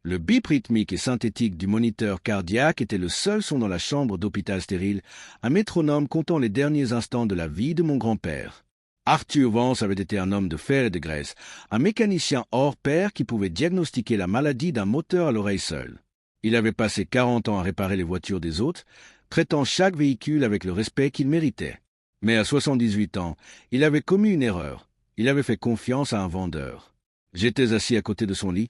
Le bip rythmique et synthétique du moniteur cardiaque était le seul son dans la chambre d'hôpital stérile, un métronome comptant les derniers instants de la vie de mon grand-père. Arthur Vance avait été un homme de fer et de graisse, un mécanicien hors pair qui pouvait diagnostiquer la maladie d'un moteur à l'oreille seule. Il avait passé 40 ans à réparer les voitures des autres, traitant chaque véhicule avec le respect qu'il méritait. Mais à 78 ans, il avait commis une erreur. Il avait fait confiance à un vendeur. J'étais assis à côté de son lit,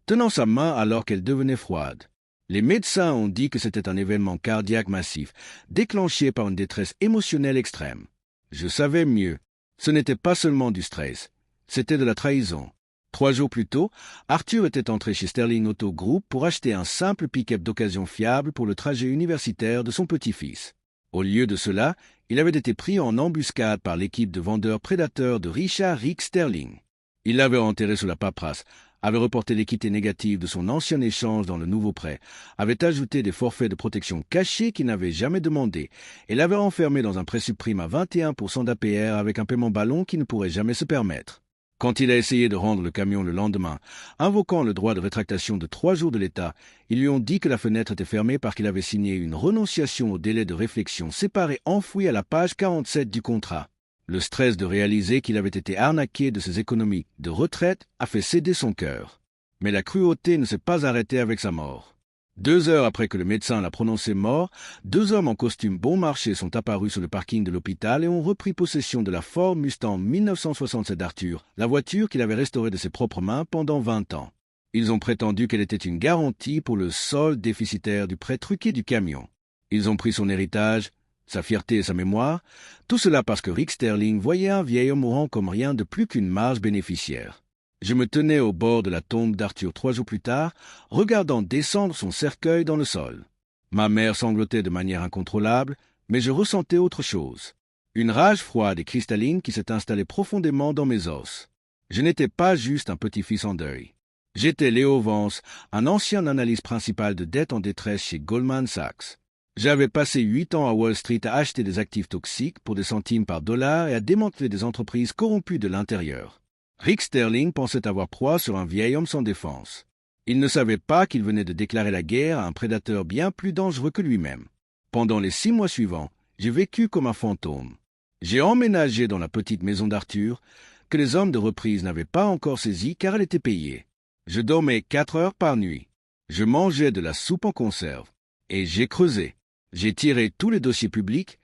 tenant sa main alors qu'elle devenait froide. Les médecins ont dit que c'était un événement cardiaque massif, déclenché par une détresse émotionnelle extrême. Je savais mieux. Ce n'était pas seulement du stress, c'était de la trahison. 3 jours plus tôt, Arthur était entré chez Sterling Auto Group pour acheter un simple pick-up d'occasion fiable pour le trajet universitaire de son petit-fils. Au lieu de cela, il avait été pris en embuscade par l'équipe de vendeurs prédateurs de Richard Rick Sterling. Il l'avait enterré sous la paperasse, avait reporté l'équité négative de son ancien échange dans le nouveau prêt, avait ajouté des forfaits de protection cachés qu'il n'avait jamais demandés, et l'avait enfermé dans un prêt supprime à 21% d'APR avec un paiement ballon qu'il ne pourrait jamais se permettre. Quand il a essayé de rendre le camion le lendemain, invoquant le droit de rétractation de 3 jours de l'État, ils lui ont dit que la fenêtre était fermée parce qu'il avait signé une renonciation au délai de réflexion séparée enfouie à la page 47 du contrat. Le stress de réaliser qu'il avait été arnaqué de ses économies de retraite a fait céder son cœur. Mais la cruauté ne s'est pas arrêtée avec sa mort. 2 heures après que le médecin l'a prononcé mort, 2 hommes en costume bon marché sont apparus sur le parking de l'hôpital et ont repris possession de la Ford Mustang 1967 d'Arthur, la voiture qu'il avait restaurée de ses propres mains pendant 20 ans. Ils ont prétendu qu'elle était une garantie pour le solde déficitaire du prêt truqué du camion. Ils ont pris son héritage, sa fierté et sa mémoire, tout cela parce que Rick Sterling voyait un vieil homme mourant comme rien de plus qu'une marge bénéficiaire. Je me tenais au bord de la tombe d'Arthur 3 jours plus tard, regardant descendre son cercueil dans le sol. Ma mère sanglotait de manière incontrôlable, mais je ressentais autre chose. Une rage froide et cristalline qui s'est installée profondément dans mes os. Je n'étais pas juste un petit-fils en deuil. J'étais Léo Vance, un ancien analyste principal de dette en détresse chez Goldman Sachs. J'avais passé 8 ans à Wall Street à acheter des actifs toxiques pour des centimes par dollar et à démanteler des entreprises corrompues de l'intérieur. Rick Sterling pensait avoir proie sur un vieil homme sans défense. Il ne savait pas qu'il venait de déclarer la guerre à un prédateur bien plus dangereux que lui-même. Pendant les 6 mois suivants, j'ai vécu comme un fantôme. J'ai emménagé dans la petite maison d'Arthur, que les hommes de reprise n'avaient pas encore saisie car elle était payée. Je dormais 4 heures par nuit. Je mangeais de la soupe en conserve. Et j'ai creusé. J'ai tiré tous les dossiers publics,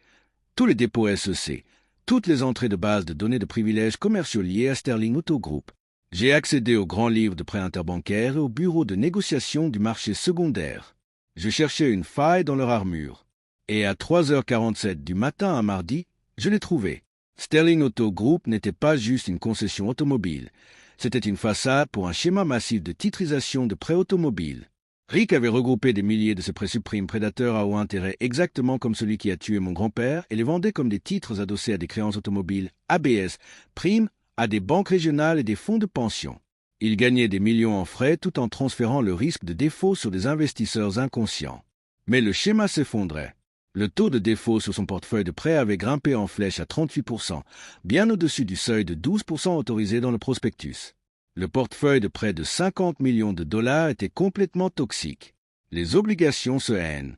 tous les dépôts SEC, toutes les entrées de base de données de privilèges commerciaux liés à Sterling Auto Group. J'ai accédé aux grands livres de prêts interbancaires et au bureau de négociation du marché secondaire. Je cherchais une faille dans leur armure. Et à 3h47 du matin un mardi, je l'ai trouvé. Sterling Auto Group n'était pas juste une concession automobile. C'était une façade pour un schéma massif de titrisation de prêts automobiles. Rick avait regroupé des milliers de ses prêts supprimes prédateurs à haut intérêt exactement comme celui qui a tué mon grand-père et les vendait comme des titres adossés à des créances automobiles ABS, primes à des banques régionales et des fonds de pension. Il gagnait des millions en frais tout en transférant le risque de défaut sur des investisseurs inconscients. Mais le schéma s'effondrait. Le taux de défaut sur son portefeuille de prêts avait grimpé en flèche à 38%, bien au-dessus du seuil de 12% autorisé dans le prospectus. Le portefeuille de près de 50 millions de dollars était complètement toxique. Les obligations se hainent,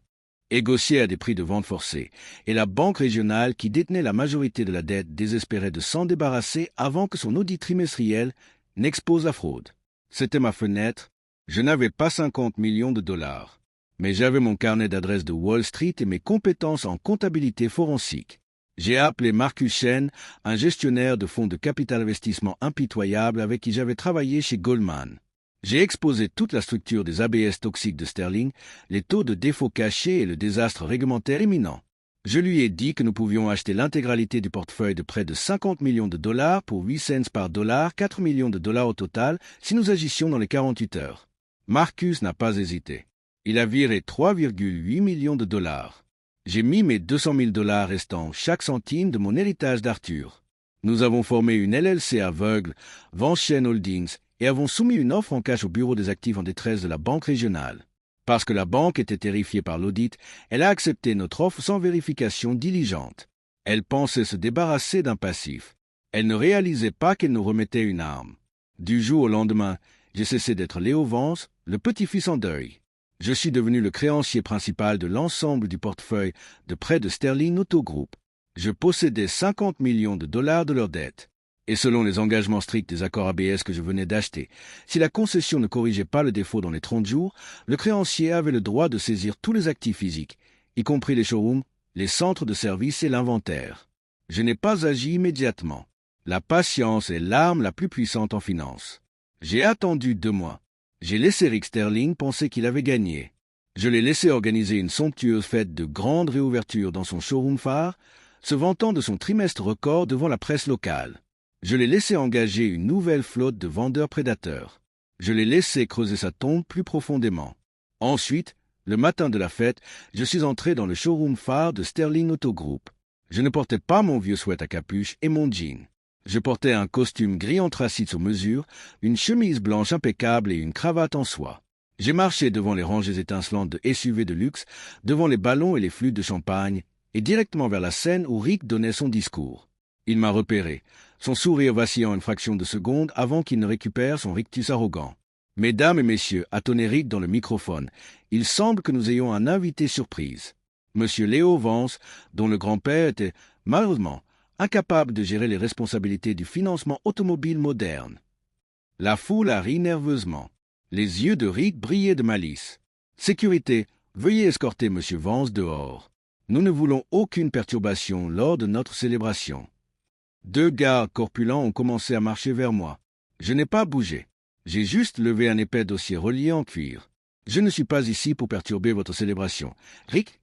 négociées à des prix de vente forcés, et la banque régionale qui détenait la majorité de la dette désespérait de s'en débarrasser avant que son audit trimestriel n'expose la fraude. C'était ma fenêtre. Je n'avais pas 50 millions de dollars, mais j'avais mon carnet d'adresses de Wall Street et mes compétences en comptabilité forensique. J'ai appelé Marcus Chen, un gestionnaire de fonds de capital investissement impitoyable avec qui j'avais travaillé chez Goldman. J'ai exposé toute la structure des ABS toxiques de Sterling, les taux de défaut cachés et le désastre réglementaire imminent. Je lui ai dit que nous pouvions acheter l'intégralité du portefeuille de près de 50 millions de dollars pour 8 cents par dollar, 4 millions de dollars au total, si nous agissions dans les 48 heures. Marcus n'a pas hésité. Il a viré 3,8 millions de dollars. J'ai mis mes 200 000 dollars restants chaque centime de mon héritage d'Arthur. Nous avons formé une LLC aveugle, Vance Chen Holdings, et avons soumis une offre en cash au bureau des actifs en détresse de la banque régionale. Parce que la banque était terrifiée par l'audit, elle a accepté notre offre sans vérification diligente. Elle pensait se débarrasser d'un passif. Elle ne réalisait pas qu'elle nous remettait une arme. Du jour au lendemain, j'ai cessé d'être Léo Vance, le petit-fils en deuil. Je suis devenu le créancier principal de l'ensemble du portefeuille de prêts de Sterling Auto Group. Je possédais 50 millions de dollars de leurs dettes. Et selon les engagements stricts des accords ABS que je venais d'acheter, si la concession ne corrigeait pas le défaut dans les 30 jours, le créancier avait le droit de saisir tous les actifs physiques, y compris les showrooms, les centres de service et l'inventaire. Je n'ai pas agi immédiatement. La patience est l'arme la plus puissante en finance. J'ai attendu 2 mois. J'ai laissé Rick Sterling penser qu'il avait gagné. Je l'ai laissé organiser une somptueuse fête de grande réouverture dans son showroom phare, se vantant de son trimestre record devant la presse locale. Je l'ai laissé engager une nouvelle flotte de vendeurs prédateurs. Je l'ai laissé creuser sa tombe plus profondément. Ensuite, le matin de la fête, je suis entré dans le showroom phare de Sterling Auto Group. Je ne portais pas mon vieux sweat à capuche et mon jean. Je portais un costume gris anthracite sur mesure, une chemise blanche impeccable et une cravate en soie. J'ai marché devant les rangées étincelantes de SUV de luxe, devant les ballons et les flûtes de champagne, et directement vers la scène où Rick donnait son discours. Il m'a repéré, son sourire vacillant une fraction de seconde avant qu'il ne récupère son rictus arrogant. « Mesdames et messieurs » a tonné Rick dans le microphone, « il semble que nous ayons un invité surprise. Monsieur Léo Vance, dont le grand-père était, malheureusement, incapable de gérer les responsabilités du financement automobile moderne. » La foule a ri nerveusement. Les yeux de Rick brillaient de malice. « Sécurité, veuillez escorter Monsieur Vance dehors. Nous ne voulons aucune perturbation lors de notre célébration. » 2 gardes corpulents ont commencé à marcher vers moi. Je n'ai pas bougé. J'ai juste levé un épais dossier relié en cuir. « Je ne suis pas ici pour perturber votre célébration. Rick ?»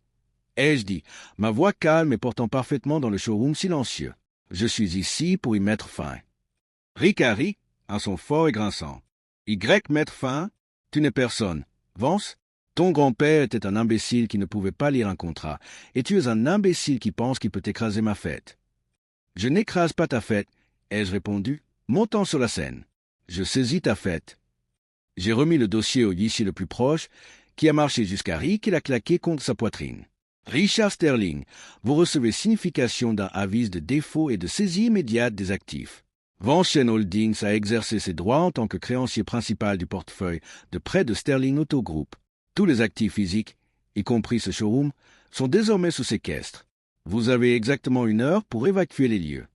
ai-je dit, ma voix calme et portant parfaitement dans le showroom silencieux. « Je suis ici pour y mettre fin. » Rick a ri, un son fort et grinçant. « Y mettre fin? Tu n'es personne. Vance? Ton grand-père était un imbécile qui ne pouvait pas lire un contrat, et tu es un imbécile qui pense qu'il peut écraser ma fête. »« Je n'écrase pas ta fête, » ai-je répondu, montant sur la scène. « Je saisis ta fête. » J'ai remis le dossier au huissier le plus proche, qui a marché jusqu'à Rick et l'a claqué contre sa poitrine. « Richard Sterling, vous recevez signification d'un avis de défaut et de saisie immédiate des actifs. Vance Holdings a exercé ses droits en tant que créancier principal du portefeuille de prêts de Sterling Auto Group. Tous les actifs physiques, y compris ce showroom, sont désormais sous séquestre. Vous avez exactement 1 heure pour évacuer les lieux. »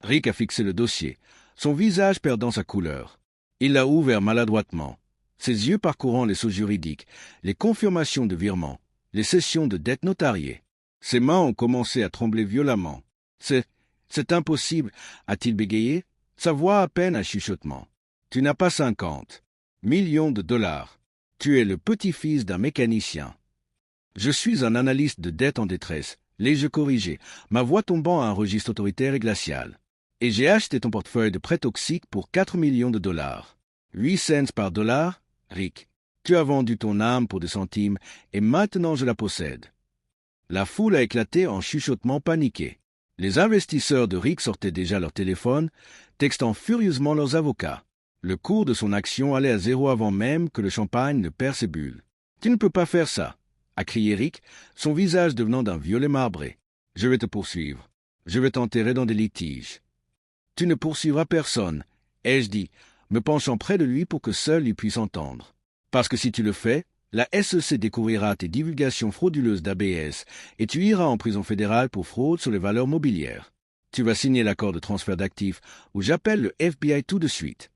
Rick a fixé le dossier, son visage perdant sa couleur. Il l'a ouvert maladroitement, ses yeux parcourant les sources juridiques, les confirmations de virement, les cessions de dettes notariées. Ses mains ont commencé à trembler violemment. « C'est impossible, » a-t-il bégayé, sa voix à peine un chuchotement. « Tu n'as pas 50 millions de dollars. Tu es le petit-fils d'un mécanicien. » « Je suis un analyste de dette en détresse, » l'ai-je corrigé, ma voix tombant à un registre autoritaire et glacial. « Et j'ai acheté ton portefeuille de prêts toxiques pour 4 millions de dollars. 8 cents par dollar, Rick. Tu as vendu ton âme pour des centimes, et maintenant je la possède. » La foule a éclaté en chuchotements paniqués. Les investisseurs de Rick sortaient déjà leur téléphone, textant furieusement leurs avocats. Le cours de son action allait à 0 avant même que le champagne ne perd ses bulles. « Tu ne peux pas faire ça !» a crié Rick, son visage devenant d'un violet marbré. « Je vais te poursuivre. Je vais t'enterrer dans des litiges. »« Tu ne poursuivras personne, » ai-je dit, me penchant près de lui pour que seul il puisse entendre. « Parce que si tu le fais, la SEC découvrira tes divulgations frauduleuses d'ABS et tu iras en prison fédérale pour fraude sur les valeurs mobilières. Tu vas signer l'accord de transfert d'actifs ou j'appelle le FBI tout de suite. »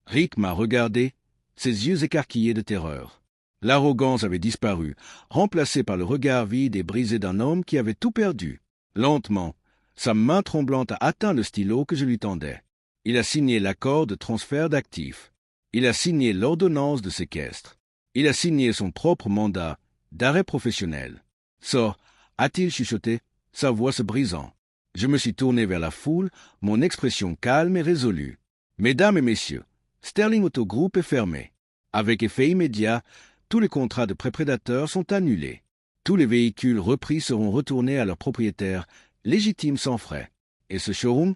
Rick m'a regardé, ses yeux écarquillés de terreur. L'arrogance avait disparu, remplacée par le regard vide et brisé d'un homme qui avait tout perdu. Lentement, sa main tremblante a atteint le stylo que je lui tendais. Il a signé l'accord de transfert d'actifs. Il a signé l'ordonnance de séquestre. Il a signé son propre mandat d'arrêt professionnel. « Sors » a-t-il chuchoté, sa voix se brisant. Je me suis tourné vers la foule, mon expression calme et résolue. « Mesdames et messieurs, Sterling Auto Group est fermé. Avec effet immédiat, tous les contrats de prêt prédateurs sont annulés. Tous les véhicules repris seront retournés à leurs propriétaires, légitimes sans frais. Et ce showroom ?»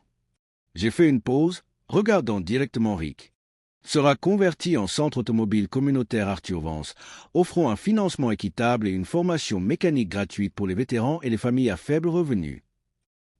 J'ai fait une pause, regardant directement Rick. « Sera converti en centre automobile communautaire Arthur Vance, offrant un financement équitable et une formation mécanique gratuite pour les vétérans et les familles à faible revenu. »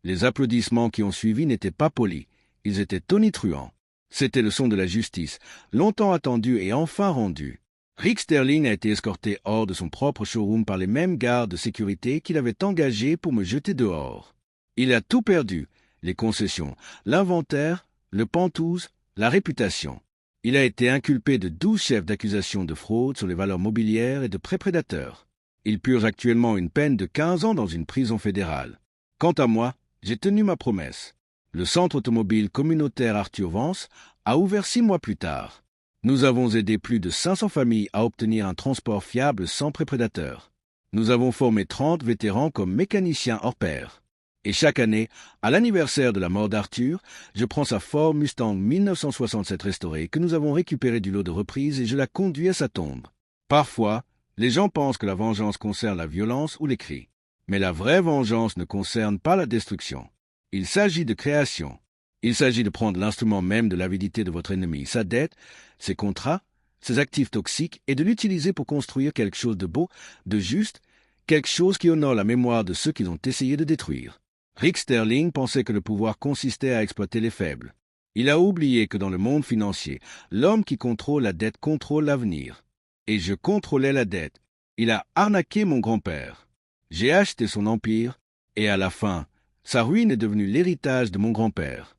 Les applaudissements qui ont suivi n'étaient pas polis, ils étaient tonitruants. C'était le son de la justice, longtemps attendu et enfin rendu. Rick Sterling a été escorté hors de son propre showroom par les mêmes gardes de sécurité qu'il avait engagés pour me jeter dehors. Il a tout perdu, les concessions, l'inventaire, le pantouse, la réputation. Il a été inculpé de 12 chefs d'accusation de fraude sur les valeurs mobilières et de prêts prédateurs. Il purge actuellement une peine de 15 ans dans une prison fédérale. Quant à moi, j'ai tenu ma promesse. Le centre automobile communautaire Arthur Vance a ouvert 6 mois plus tard. Nous avons aidé plus de 500 familles à obtenir un transport fiable sans prêt prédateur. Nous avons formé 30 vétérans comme mécaniciens hors pair. Et chaque année, à l'anniversaire de la mort d'Arthur, je prends sa Ford Mustang 1967 restaurée que nous avons récupérée du lot de reprise et je la conduis à sa tombe. Parfois, les gens pensent que la vengeance concerne la violence ou les cris. Mais la vraie vengeance ne concerne pas la destruction. Il s'agit de création. Il s'agit de prendre l'instrument même de l'avidité de votre ennemi, sa dette, ses contrats, ses actifs toxiques, et de l'utiliser pour construire quelque chose de beau, de juste, quelque chose qui honore la mémoire de ceux qu'ils ont essayé de détruire. Rick Sterling pensait que le pouvoir consistait à exploiter les faibles. Il a oublié que dans le monde financier, l'homme qui contrôle la dette contrôle l'avenir. Et je contrôlais la dette. Il a arnaqué mon grand-père. J'ai acheté son empire, et à la fin, sa ruine est devenue l'héritage de mon grand-père.